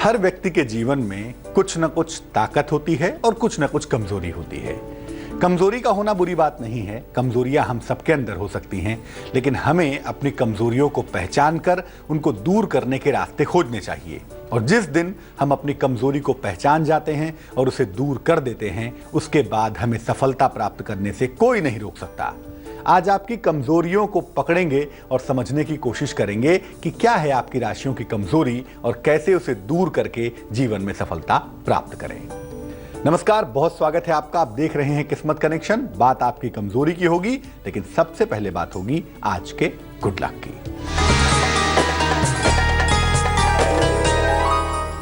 हर व्यक्ति के जीवन में कुछ न कुछ ताकत होती है और कुछ न कुछ कमजोरी होती है। कमजोरी का होना बुरी बात नहीं है, कमजोरियां हम सबके अंदर हो सकती हैं, लेकिन हमें अपनी कमजोरियों को पहचान कर उनको दूर करने के रास्ते खोजने चाहिए। और जिस दिन हम अपनी कमजोरी को पहचान जाते हैं और उसे दूर कर देते हैं, उसके बाद हमें सफलता प्राप्त करने से कोई नहीं रोक सकता। आज आपकी कमजोरियों को पकड़ेंगे और समझने की कोशिश करेंगे कि क्या है आपकी राशियों की कमजोरी और कैसे उसे दूर करके जीवन में सफलता प्राप्त करें। नमस्कार, बहुत स्वागत है आपका। आप देख रहे हैं किस्मत कनेक्शन। बात आपकी कमजोरी की होगी, लेकिन सबसे पहले बात होगी आज के गुड लक की।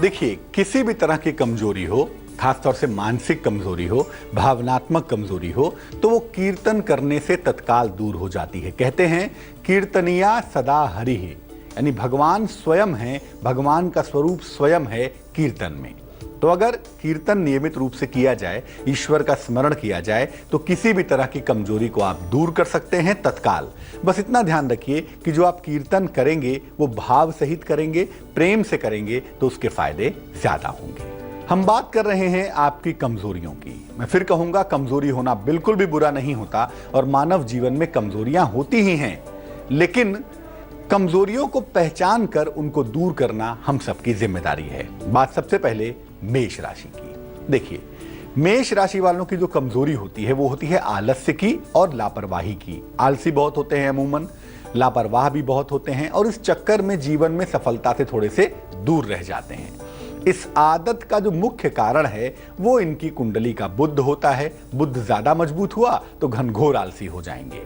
देखिए, किसी भी तरह की कमजोरी हो, खासतौर से मानसिक कमजोरी हो, भावनात्मक कमजोरी हो, तो वो कीर्तन करने से तत्काल दूर हो जाती है। कहते हैं कीर्तनिया सदा हरि है, यानी भगवान स्वयं है, भगवान का स्वरूप स्वयं है कीर्तन में। तो अगर कीर्तन नियमित रूप से किया जाए, ईश्वर का स्मरण किया जाए, तो किसी भी तरह की कमजोरी को आप दूर कर सकते हैं तत्काल। बस इतना ध्यान रखिए कि जो आप कीर्तन करेंगे वो भाव सहित करेंगे, प्रेम से करेंगे, तो उसके फायदे ज्यादा होंगे। हम बात कर रहे हैं आपकी कमजोरियों की। मैं फिर कहूंगा, कमजोरी होना बिल्कुल भी बुरा नहीं होता और मानव जीवन में कमजोरियां होती ही हैं, लेकिन कमजोरियों को पहचान कर उनको दूर करना हम सबकी जिम्मेदारी है। बात सबसे पहले मेष राशि की। देखिए, मेष राशि वालों की जो कमजोरी होती है वो होती है आलस्य की और लापरवाही की। आलसी बहुत होते हैं अमूमन, लापरवाह भी बहुत होते हैं और इस चक्कर में जीवन में सफलता से थोड़े से दूर रह जाते हैं। इस आदत का जो मुख्य कारण है वो इनकी कुंडली का बुध होता है। बुध ज्यादा मजबूत हुआ तो घनघोर आलसी हो जाएंगे।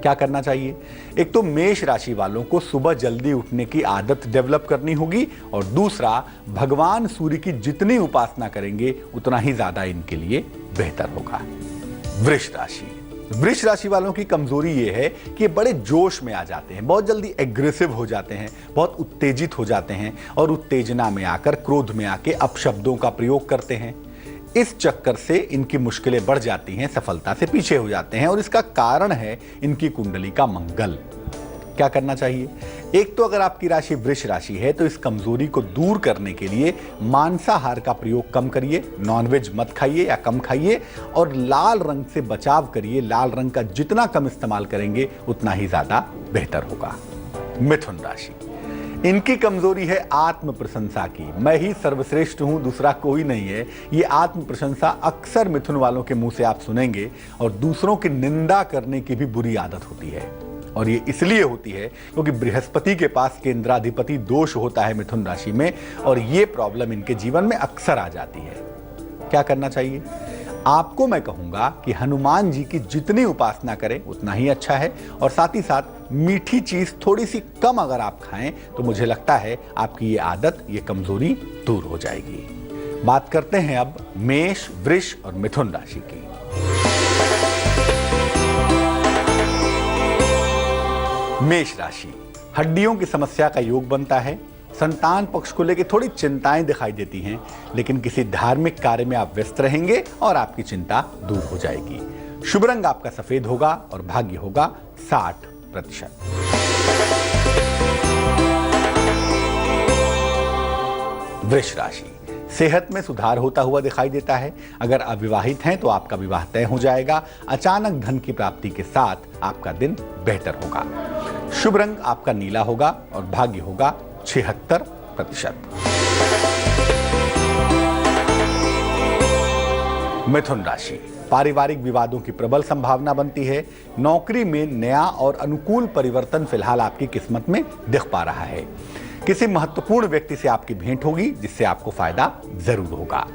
क्या करना चाहिए? एक तो मेष राशि वालों को सुबह जल्दी उठने की आदत डेवलप करनी होगी और दूसरा, भगवान सूर्य की जितनी उपासना करेंगे उतना ही ज्यादा इनके लिए बेहतर होगा। वृष राशि। वृष राशि वालों की कमजोरी यह है कि ये बड़े जोश में आ जाते हैं, बहुत जल्दी एग्रेसिव हो जाते हैं, बहुत उत्तेजित हो जाते हैं और उत्तेजना में आकर, क्रोध में आके अपशब्दों का प्रयोग करते हैं। इस चक्कर से इनकी मुश्किलें बढ़ जाती हैं, सफलता से पीछे हो जाते हैं और इसका कारण है इनकी कुंडली का मंगल। क्या करना चाहिए? एक तो अगर आपकी राशि वृष राशि है तो इस कमजोरी को दूर करने के लिए मांसाहार का प्रयोग कम करिए, नॉनवेज मत खाइए या कम खाइए और लाल रंग से बचाव करिए। लाल रंग का जितना कम इस्तेमाल करेंगे उतना ही ज्यादा बेहतर होगा। मिथुन राशि। इनकी कमजोरी है आत्म प्रशंसा की। मैं ही सर्वश्रेष्ठ हूं, दूसरा कोई नहीं है। ये आत्म प्रशंसा अक्सर मिथुन वालों के मुंह से आप सुनेंगे और दूसरों की निंदा करने की भी बुरी आदत होती है। और ये इसलिए होती है क्योंकि बृहस्पति के पास केंद्राधिपति दोष होता है मिथुन राशि में और ये प्रॉब्लम इनके जीवन में अक्सर आ जाती है। क्या करना चाहिए? आपको मैं कहूंगा कि हनुमान जी की जितनी उपासना करें उतना ही अच्छा है और साथ ही साथ मीठी चीज थोड़ी सी कम अगर आप खाएं तो मुझे लगता है आपकी ये आदत, ये कमजोरी दूर हो जाएगी। बात करते हैं अब मेष, वृष और मिथुन राशि की। मेष राशि। हड्डियों की समस्या का योग बनता है। संतान पक्ष को लेकर थोड़ी चिंताएं दिखाई देती हैं, लेकिन किसी धार्मिक कार्य में आप व्यस्त रहेंगे और आपकी चिंता दूर हो जाएगी। शुभ रंग आपका सफेद होगा और भाग्य होगा 60%। वृष राशि। सेहत में सुधार होता हुआ दिखाई देता है। अगर अविवाहित हैं तो आपका विवाह तय हो जाएगा। अचानक धन की प्राप्ति के साथ आपका दिन बेहतर होगा। शुभ रंग आपका नीला होगा और भाग्य होगा 76%। मिथुन राशि। पारिवारिक विवादों की प्रबल संभावना बनती है। नौकरी में नया और अनुकूल परिवर्तन फिलहाल आपकी किस्मत में दिख पा रहा है। किसी महत्वपूर्ण व्यक्ति से आपकी भेंट होगी जिससे आपको फायदा जरूर होगा।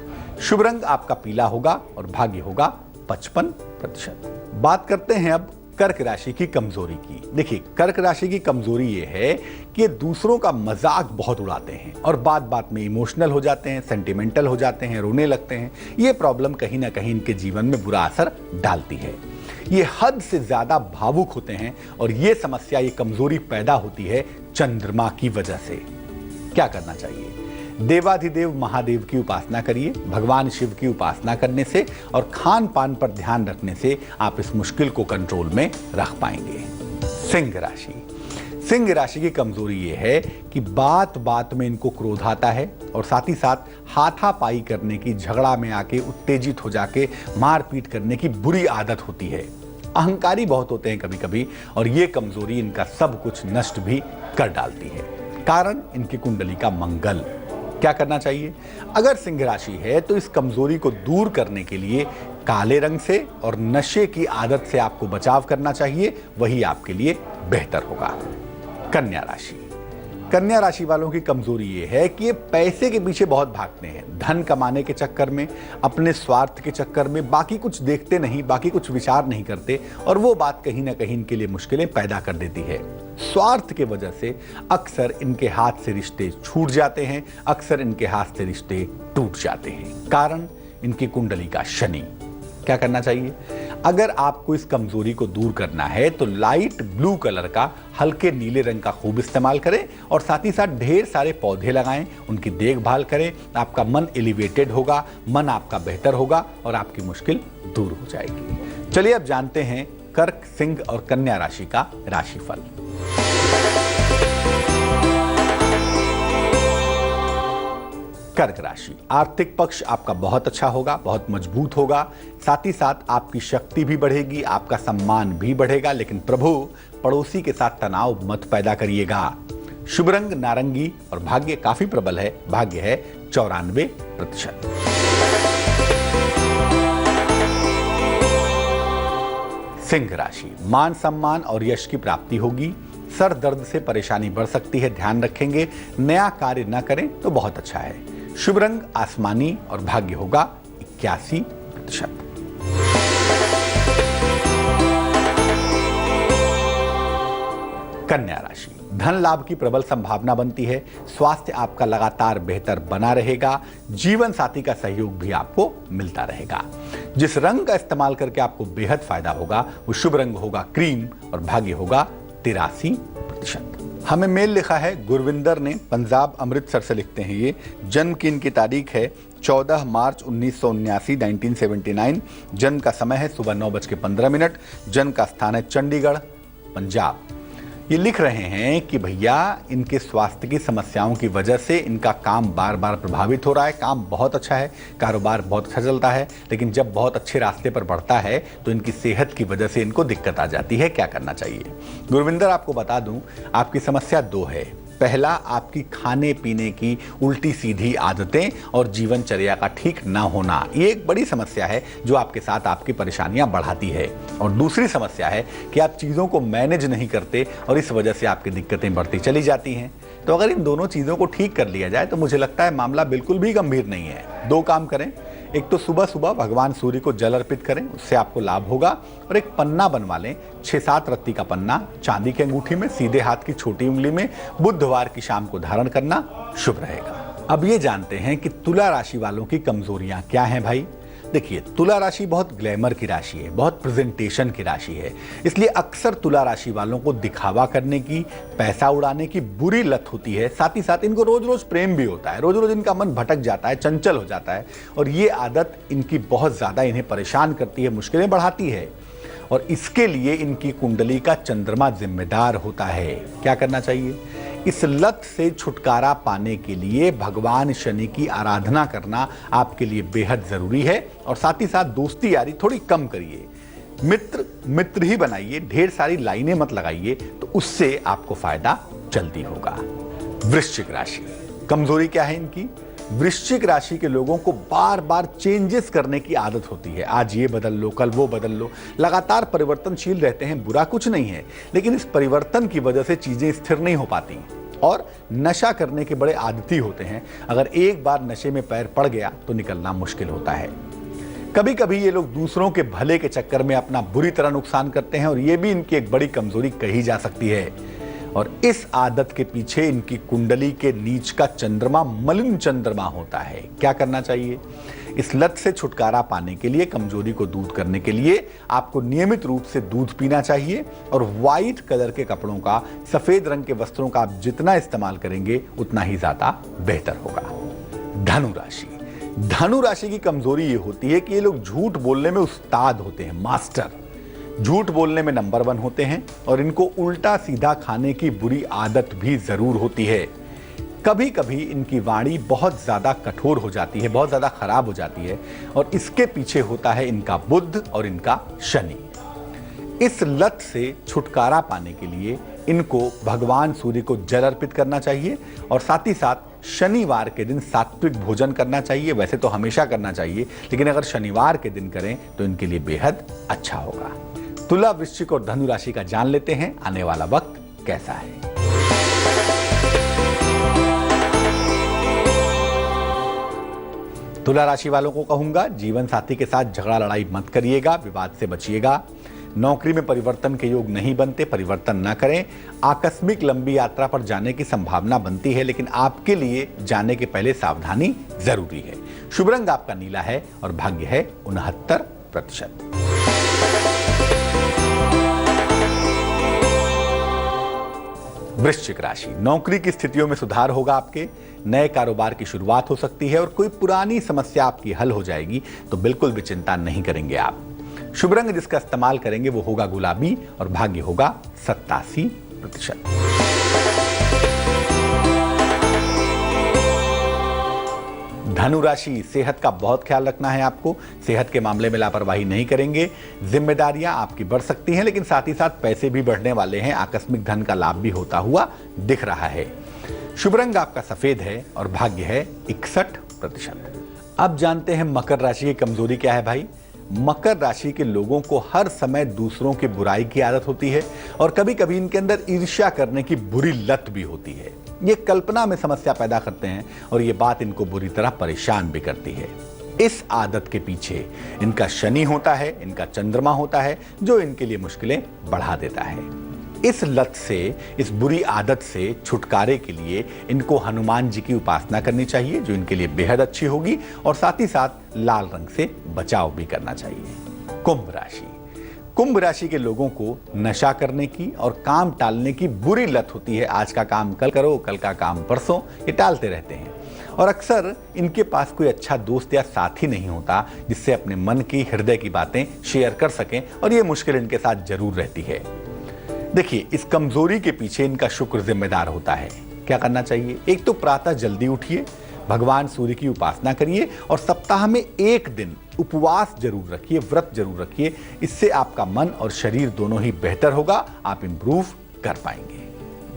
शुभ रंग आपका पीला होगा और भाग्य होगा 55%। बात करते हैं अब कर्क राशि की कमजोरी की। देखिए, कर्क राशि की कमजोरी ये है कि ये दूसरों का मजाक बहुत उड़ाते हैं और बात बात में इमोशनल हो जाते हैं, सेंटिमेंटल हो जाते हैं, रोने लगते हैं। ये प्रॉब्लम कहीं ना कहीं इनके जीवन में बुरा असर डालती है। ये हद से ज्यादा भावुक होते हैं और ये समस्या, ये कमजोरी पैदा होती है चंद्रमा की वजह से। क्या करना चाहिए? देवाधिदेव महादेव की उपासना करिए। भगवान शिव की उपासना करने से और खान पान पर ध्यान रखने से आप इस मुश्किल को कंट्रोल में रख पाएंगे। सिंह राशि। सिंह राशि की कमजोरी ये है कि बात बात में इनको क्रोध आता है और साथ ही साथ हाथापाई करने की, झगड़ा में आके उत्तेजित हो जाके मारपीट करने की बुरी आदत होती है। अहंकारी बहुत होते हैं कभी कभी और ये कमजोरी इनका सब कुछ नष्ट भी कर डालती है। कारण इनकी कुंडली का मंगल। क्या करना चाहिए? अगर सिंह राशि है तो इस कमजोरी को दूर करने के लिए काले रंग से और नशे की आदत से आपको बचाव करना चाहिए, वही आपके लिए बेहतर होगा। कन्या राशि। कन्या राशि वालों की कमजोरी ये है कि ये पैसे के पीछे बहुत भागते हैं। धन कमाने के चक्कर में, अपने स्वार्थ के चक्कर में बाकी कुछ देखते नहीं, बाकी कुछ विचार नहीं करते और वो बात कहीं ना कहीं इनके लिए मुश्किलें पैदा कर देती है। स्वार्थ के वजह से अक्सर इनके हाथ से रिश्ते छूट जाते हैं, अक्सर इनके हाथ से रिश्ते टूट जाते हैं। कारण इनकी कुंडली का शनि। क्या करना चाहिए? अगर आपको इस कमजोरी को दूर करना है तो लाइट ब्लू कलर का, हल्के नीले रंग का खूब इस्तेमाल करें और साथ ही साथ ढेर सारे पौधे लगाएं, उनकी देखभाल करें। आपका मन एलिवेटेड होगा, मन आपका बेहतर होगा और आपकी मुश्किल दूर हो जाएगी। चलिए अब जानते हैं कर्क, सिंह और कन्या राशि का राशिफल। कर्क राशि। आर्थिक पक्ष आपका बहुत अच्छा होगा, बहुत मजबूत होगा। साथ ही साथ आपकी शक्ति भी बढ़ेगी, आपका सम्मान भी बढ़ेगा। लेकिन प्रभु, पड़ोसी के साथ तनाव मत पैदा करिएगा। शुभ रंग नारंगी और भाग्य काफी प्रबल है। भाग्य है 94%। सिंह राशि। मान सम्मान और यश की प्राप्ति होगी। सर दर्द से परेशानी बढ़ सकती है, ध्यान रखेंगे। नया कार्य न करें तो बहुत अच्छा है। शुभ रंग आसमानी और भाग्य होगा 81%। कन्या राशि। धन लाभ की प्रबल संभावना बनती है। स्वास्थ्य आपका लगातार बेहतर बना रहेगा। जीवन साथी का सहयोग भी आपको मिलता रहेगा। जिस रंग का इस्तेमाल करके आपको बेहद फायदा होगा वो शुभ रंग होगा क्रीम और भाग्य होगा 83%। हमें मेल लिखा है गुरविंदर ने, पंजाब अमृतसर से लिखते हैं ये। जन्म की इनकी तारीख है 14 मार्च 1979 1979। जन्म का समय है सुबह 9:15। जन्म का स्थान है चंडीगढ़, पंजाब। ये लिख रहे हैं कि भैया इनके स्वास्थ्य की समस्याओं की वजह से इनका काम बार बार प्रभावित हो रहा है। काम बहुत अच्छा है, कारोबार बहुत अच्छा चलता है, लेकिन जब बहुत अच्छे रास्ते पर बढ़ता है तो इनकी सेहत की वजह से इनको दिक्कत आ जाती है। क्या करना चाहिए? गुरविंदर, आपको बता दूं, आपकी समस्या दो है। पहला, आपकी खाने पीने की उल्टी सीधी आदतें और जीवनचर्या का ठीक ना होना, ये एक बड़ी समस्या है जो आपके साथ आपकी परेशानियां बढ़ाती है। और दूसरी समस्या है कि आप चीज़ों को मैनेज नहीं करते और इस वजह से आपकी दिक्कतें बढ़ती चली जाती हैं। तो अगर इन दोनों चीज़ों को ठीक कर लिया जाए तो मुझे लगता है मामला बिल्कुल भी गंभीर नहीं है। दो काम करें। एक तो सुबह सुबह भगवान सूर्य को जल अर्पित करें, उससे आपको लाभ होगा। और एक पन्ना बनवा लें, 6-7 रत्ती का पन्ना, चांदी की अंगूठी में, सीधे हाथ की छोटी उंगली में, बुधवार की शाम को धारण करना शुभ रहेगा। अब ये जानते हैं कि तुला राशि वालों की कमजोरियां क्या हैं भाई। देखिए, तुला राशि बहुत ग्लैमर की राशि है, बहुत प्रेजेंटेशन की राशि है। इसलिए अक्सर तुला राशि वालों को दिखावा करने की, पैसा उड़ाने की बुरी लत होती है। साथ ही साथ इनको रोज रोज प्रेम भी होता है, रोज रोज इनका मन भटक जाता है, चंचल हो जाता है और ये आदत इनकी बहुत ज्यादा इन्हें परेशान करती है, मुश्किलें बढ़ाती है। और इसके लिए इनकी कुंडली का चंद्रमा जिम्मेदार होता है। क्या करना चाहिए? इस लत से छुटकारा पाने के लिए भगवान शनि की आराधना करना आपके लिए बेहद जरूरी है। और साथ ही साथ दोस्ती यारी थोड़ी कम करिए, मित्र ही बनाइए, ढेर सारी लाइनें मत लगाइए, तो उससे आपको फायदा जल्दी होगा। वृश्चिक राशि। कमजोरी क्या है इनकी? वृश्चिक राशि के लोगों को बार बार चेंजेस करने की आदत होती है। आज ये बदल लो, कल वो बदल लो, लगातार परिवर्तनशील रहते हैं। बुरा कुछ नहीं है, लेकिन इस परिवर्तन की वजह से चीजें स्थिर नहीं हो पाती और नशा करने के बड़े आदती होते हैं। अगर एक बार नशे में पैर पड़ गया तो निकलना मुश्किल होता है। कभी कभी ये लोग दूसरों के भले के चक्कर में अपना बुरी तरह नुकसान करते हैं और ये भी इनकी एक बड़ी कमजोरी कही जा सकती है। और इस आदत के पीछे इनकी कुंडली के नीच का चंद्रमा मलिन चंद्रमा होता है। क्या करना चाहिए? इस लत से छुटकारा पाने के लिए, कमजोरी को दूर करने के लिए आपको नियमित रूप से दूध पीना चाहिए और व्हाइट कलर के कपड़ों का, सफेद रंग के वस्त्रों का आप जितना इस्तेमाल करेंगे उतना ही ज्यादा बेहतर होगा। धनु राशि। धनु राशि की कमजोरी ये होती है कि ये लोग झूठ बोलने में उस्ताद होते हैं, मास्टर। झूठ बोलने में नंबर 1 होते हैं और इनको उल्टा सीधा खाने की बुरी आदत भी जरूर होती है। कभी कभी इनकी वाणी बहुत ज्यादा कठोर हो जाती है, बहुत ज्यादा खराब हो जाती है और इसके पीछे होता है इनका बुध और इनका शनि। इस लत से छुटकारा पाने के लिए इनको भगवान सूर्य को जल अर्पित करना चाहिए और साथ ही साथ शनिवार के दिन सात्विक भोजन करना चाहिए। वैसे तो हमेशा करना चाहिए, लेकिन अगर शनिवार के दिन करें तो इनके लिए बेहद अच्छा होगा। तुला, वृश्चिक और धनु राशि का जान लेते हैं आने वाला वक्त कैसा है। तुला राशि वालों को कहूंगा, जीवन साथी के साथ झगड़ा लड़ाई मत करिएगा, विवाद से बचिएगा। नौकरी में परिवर्तन के योग नहीं बनते, परिवर्तन न करें। आकस्मिक लंबी यात्रा पर जाने की संभावना बनती है, लेकिन आपके लिए जाने के पहले सावधानी जरूरी है। शुभ रंग आपका नीला है और भाग्य है 69%। वृश्चिक राशि, नौकरी की स्थितियों में सुधार होगा, आपके नए कारोबार की शुरुआत हो सकती है और कोई पुरानी समस्या आपकी हल हो जाएगी, तो बिल्कुल भी चिंता नहीं करेंगे आप। शुभ रंग जिसका इस्तेमाल करेंगे वो होगा गुलाबी और भाग्य होगा 87%। धनु राशि, सेहत का बहुत ख्याल रखना है आपको। सेहत के मामले में लापरवाही नहीं करेंगे। जिम्मेदारियां आपकी बढ़ सकती हैं, लेकिन साथ ही साथ पैसे भी बढ़ने वाले हैं। आकस्मिक धन का लाभ भी होता हुआ दिख रहा है। शुभ रंग आपका सफेद है और भाग्य है 61%। अब जानते हैं मकर राशि की कमजोरी क्या है भाई। मकर राशि के लोगों को हर समय दूसरों की बुराई की आदत होती है और कभी कभी इनके अंदर ईर्ष्या करने की बुरी लत भी होती है। ये कल्पना में समस्या पैदा करते हैं और ये बात इनको बुरी तरह परेशान भी करती है। इस आदत के पीछे इनका शनि होता है, इनका चंद्रमा होता है, जो इनके लिए मुश्किलें बढ़ा देता है। इस लत से, इस बुरी आदत से छुटकारे के लिए इनको हनुमान जी की उपासना करनी चाहिए, जो इनके लिए बेहद अच्छी होगी और साथ ही साथ लाल रंग से बचाव भी करना चाहिए। कुंभ राशि, कुंभ राशि के लोगों को नशा करने की और काम टालने की बुरी लत होती है। आज का काम कल करो, कल का काम परसों, ये टालते रहते हैं और अक्सर इनके पास कोई अच्छा दोस्त या साथी नहीं होता जिससे अपने मन की, हृदय की बातें शेयर कर सकें और ये मुश्किल इनके साथ जरूर रहती है। देखिए, इस कमजोरी के पीछे इनका शुक्र जिम्मेदार होता है। क्या करना चाहिए? एक तो प्रातः जल्दी उठिए, भगवान सूर्य की उपासना करिए और सप्ताह में एक दिन उपवास जरूर रखिए, व्रत जरूर रखिए। इससे आपका मन और शरीर दोनों ही बेहतर होगा, आप इंप्रूव कर पाएंगे।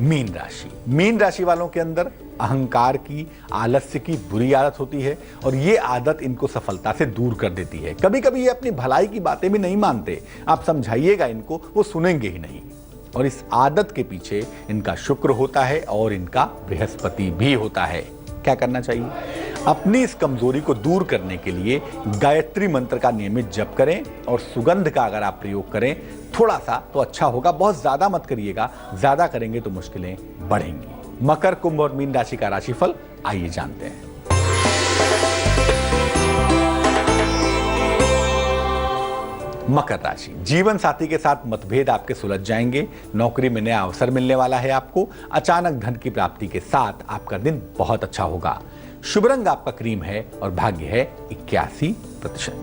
मीन राशि, मीन राशि वालों के अंदर अहंकार की, आलस्य की बुरी आदत होती है और ये आदत इनको सफलता से दूर कर देती है। कभी कभी ये अपनी भलाई की बातें भी नहीं मानते, आप समझाइएगा इनको, वो सुनेंगे ही नहीं। और इस आदत के पीछे इनका शुक्र होता है और इनका बृहस्पति भी होता है। क्या करना चाहिए? अपनी इस कमजोरी को दूर करने के लिए गायत्री मंत्र का नियमित जप करें और सुगंध का अगर आप प्रयोग करें थोड़ा सा तो अच्छा होगा। बहुत ज्यादा मत करिएगा, ज्यादा करेंगे तो मुश्किलें बढ़ेंगी। मकर, कुंभ और मीन राशि का राशिफल आइए जानते हैं। मकर राशि, जीवन साथी के साथ मतभेद आपके सुलझ जाएंगे। नौकरी में नया अवसर मिलने वाला है आपको। अचानक धन की प्राप्ति के साथ आपका दिन बहुत अच्छा होगा। शुभ रंग आपका क्रीम है और भाग्य है 81%।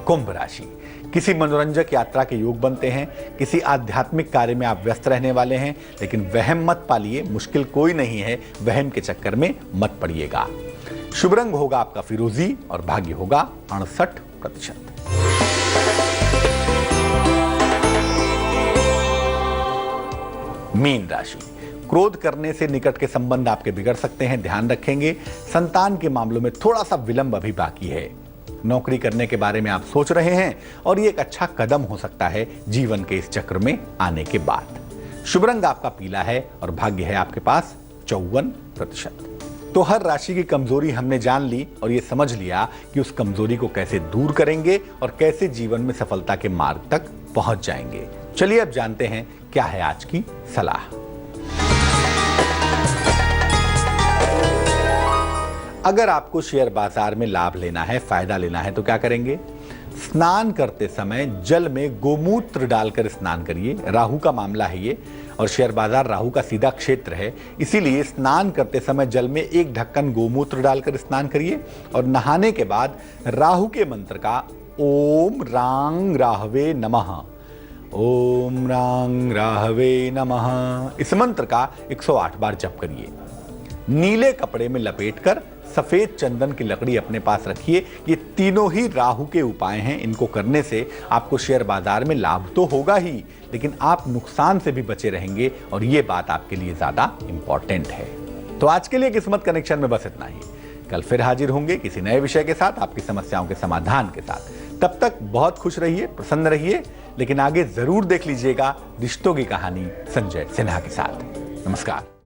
कुंभ राशि, किसी मनोरंजक यात्रा के योग बनते हैं। किसी आध्यात्मिक कार्य में आप व्यस्त रहने वाले हैं, लेकिन वहम मत पालिए, मुश्किल कोई नहीं है, वहम के चक्कर में मत पड़िएगा। शुभ रंग होगा आपका फिरोजी और भाग्य होगा 68%। मीन राशि, क्रोध करने से निकट के संबंध आपके बिगड़ सकते हैं, ध्यान रखेंगे। संतान के मामलों में थोड़ा सा विलंब अभी बाकी है। नौकरी करने के बारे में आप सोच रहे हैं और ये एक अच्छा कदम हो सकता है जीवन के इस चक्र में आने के बाद। शुभ रंग आपका पीला है और भाग्य है आपके पास 54%। तो हर राशि की कमजोरी हमने जान ली और ये समझ लिया कि उस कमजोरी को कैसे दूर करेंगे और कैसे जीवन में सफलता के मार्ग तक पहुंच जाएंगे। चलिए अब जानते हैं क्या है आज की सलाह। अगर आपको शेयर बाजार में लाभ लेना है, फायदा लेना है तो क्या करेंगे? स्नान करते समय जल में गोमूत्र डालकर स्नान करिए। राहु का मामला है ये, और शेयर बाजार राहु का सीधा क्षेत्र है, इसीलिए स्नान करते समय जल में 1 ढक्कन गोमूत्र डालकर स्नान करिए। और नहाने के बाद राहु के मंत्र का ओम रांग राहवे नमः, ओम रांग राहवे नमः, इस मंत्र का 108 बार जप करिए। नीले कपड़े में लपेटकर सफेद चंदन की लकड़ी अपने पास रखिए। ये तीनों ही राहु के उपाय हैं। इनको करने से आपको शेयर बाजार में लाभ तो होगा ही, लेकिन आप नुकसान से भी बचे रहेंगे, और ये बात आपके लिए ज्यादा इंपॉर्टेंट है। तो आज के लिए किस्मत कनेक्शन में बस इतना ही। कल फिर हाजिर होंगे किसी नए विषय के साथ, आपकी समस्याओं के समाधान के साथ। तब तक बहुत खुश रहिए, प्रसन्न रहिए, लेकिन आगे जरूर देख लीजिएगा रिश्तों की कहानी संजय सिन्हा के साथ। नमस्कार।